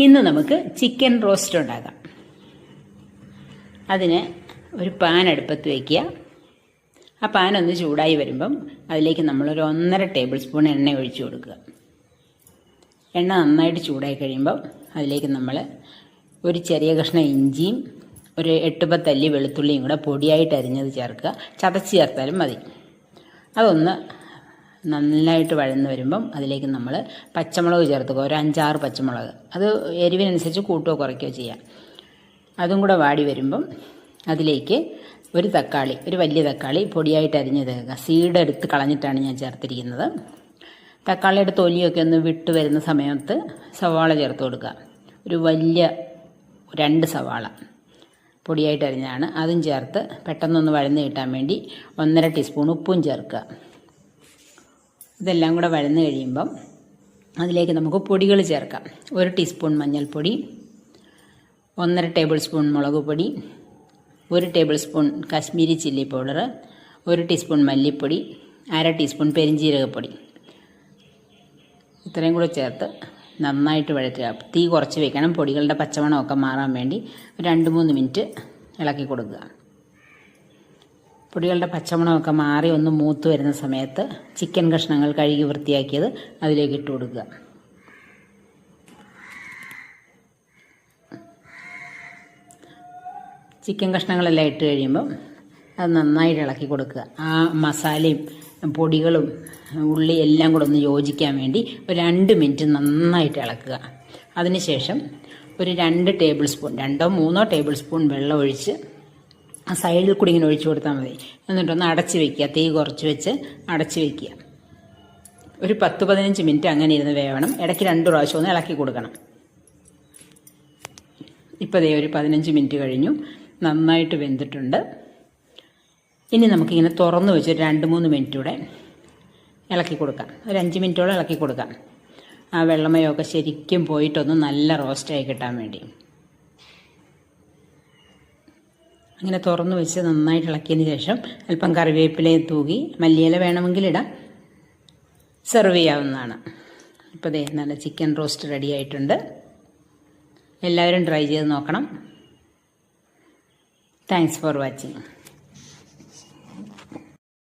ഇന്ന് നമുക്ക് chicken roast ഉണ്ടാക്കാം. അതിന് ഒരു പാൻ അടുപ്പത്ത് വയ്ക്കുക. ആ പാൻ ഒന്ന് ചൂടായി വരുമ്പം അതിലേക്ക് നമ്മളൊരു 1.5 ടേബിൾ സ്പൂൺ എണ്ണ ഒഴിച്ചു കൊടുക്കുക. എണ്ണ നന്നായിട്ട് ചൂടായി കഴിയുമ്പം അതിലേക്ക് നമ്മൾ ഒരു ചെറിയ കഷ്ണം ഇഞ്ചിയും ഒരു 8-10 അല്ലി വെളുത്തുള്ളിയും കൂടെ പൊടിയായിട്ട് അരിഞ്ഞത് ചേർക്കുക. ചതച്ച് ചേർത്താലും മതി. അതൊന്ന് നന്നായിട്ട് വഴന്ന് വരുമ്പം അതിലേക്ക് നമ്മൾ പച്ചമുളക് ചേർത്തുക. ഒരു 5-6 പച്ചമുളക്. അത് എരിവിനനുസരിച്ച് കൂട്ടുകയോ കുറയ്ക്കുകയോ ചെയ്യാം. അതും കൂടെ വാടി വരുമ്പം അതിലേക്ക് ഒരു തക്കാളി, ഒരു വലിയ തക്കാളി പൊടിയായിട്ട് അരിഞ്ഞത് സീഡ് എടുത്ത് കളഞ്ഞിട്ടാണ് ഞാൻ ചേർത്തിരിക്കുന്നത്. തക്കാളിയുടെ തൊലിയൊക്കെ ഒന്ന് വിട്ട് വരുന്ന സമയത്ത് സവാള ചേർത്ത് കൊടുക്കുക. ഒരു വലിയ 2 സവാള പൊടിയായിട്ട് അരിഞ്ഞതാണ്. അതും ചേർത്ത് പെട്ടെന്നൊന്ന് വഴന്ന് കിട്ടാൻ വേണ്ടി 1.5 ടീസ്പൂൺ ഉപ്പും ചേർക്കുക. ഇതെല്ലാം കൂടെ വഴന്ന് കഴിയുമ്പം അതിലേക്ക് നമുക്ക് പൊടികൾ ചേർക്കാം. 1 ടീസ്പൂൺ മഞ്ഞൾപ്പൊടി, 1.5 ടേബിൾ സ്പൂൺ മുളക് പൊടി, 1 table spoon Kashmiri chilli powder, 1 teaspoon മല്ലിപ്പൊടി, 1/2 ടീസ്പൂൺ പെരിഞ്ജീരകപ്പൊടി. ഇത്രയും കൂടെ ചേർത്ത് നന്നായിട്ട് വഴറ്റുക. തീ കുറച്ച് വയ്ക്കണം. പൊടികളുടെ പച്ചമണമൊക്കെ മാറാൻ വേണ്ടി 2-3 മിനിറ്റ് ഇളക്കി കൊടുക്കുക. പൊടികളുടെ പച്ചമണമൊക്കെ മാറി ഒന്ന് മൂത്ത് വരുന്ന സമയത്ത് ചിക്കൻ കഷ്ണങ്ങൾ കഴുകി വൃത്തിയാക്കിയത് അതിലേക്ക് ഇട്ട് കൊടുക്കുക. ചിക്കൻ കഷ്ണങ്ങളെല്ലാം ഇട്ട് കഴിയുമ്പം അത് നന്നായിട്ട് ഇളക്കി കൊടുക്കുക. ആ മസാലയും പൊടികളും ഉള്ളി എല്ലാം കൂടെ ഒന്ന് യോജിക്കാൻ വേണ്ടി ഒരു 2 മിനിറ്റ് നന്നായിട്ട് ഇളക്കുക. അതിനുശേഷം ഒരു 2 ടേബിൾ സ്പൂൺ 2-3 ടേബിൾ സ്പൂൺ വെള്ളം ഒഴിച്ച് ആ സൈഡിൽ കൂടി ഇങ്ങനെ ഒഴിച്ചു കൊടുത്താൽ മതി. എന്നിട്ടൊന്ന് അടച്ച് വയ്ക്കുക. തീ കുറച്ച് വെച്ച് അടച്ച് വയ്ക്കുക. ഒരു 10-15 മിനിറ്റ് അങ്ങനെ ഇരുന്ന് വേവണം. ഇടയ്ക്ക് 2 പ്രാവശ്യം ഒന്ന് ഇളക്കി കൊടുക്കണം. ഇപ്പോൾ ദേ ഒരു 15 മിനിറ്റ് കഴിഞ്ഞു. നന്നായിട്ട് വെന്തിട്ടുണ്ട്. ഇനി നമുക്കിങ്ങനെ തുറന്ന് വെച്ച് 2-3 മിനിറ്റ് കൂടെ ഇളക്കി കൊടുക്കാം. ഒരു 5 മിനിറ്റോളം ഇളക്കി കൊടുക്കാം. ആ വെള്ളമയമൊക്കെ ശരിക്കും പോയിട്ടൊന്ന് നല്ല റോസ്റ്റായി കിട്ടാൻ വേണ്ടി. അങ്ങനെ തുറന്ന് വെച്ച് നന്നായിട്ട് ഇളക്കിയതിന് ശേഷം അല്പം കറിവേപ്പിലയും തൂകി മല്ലിയില വേണമെങ്കിൽ ഇടാം. സെർവ് ചെയ്യാവുന്നതാണ്. ഇപ്പോൾ ദേ നല്ല ചിക്കൻ റോസ്റ്റ് റെഡി ആയിട്ടുണ്ട്. എല്ലാവരും ട്രൈ ചെയ്ത് നോക്കണം. Thanks for watching.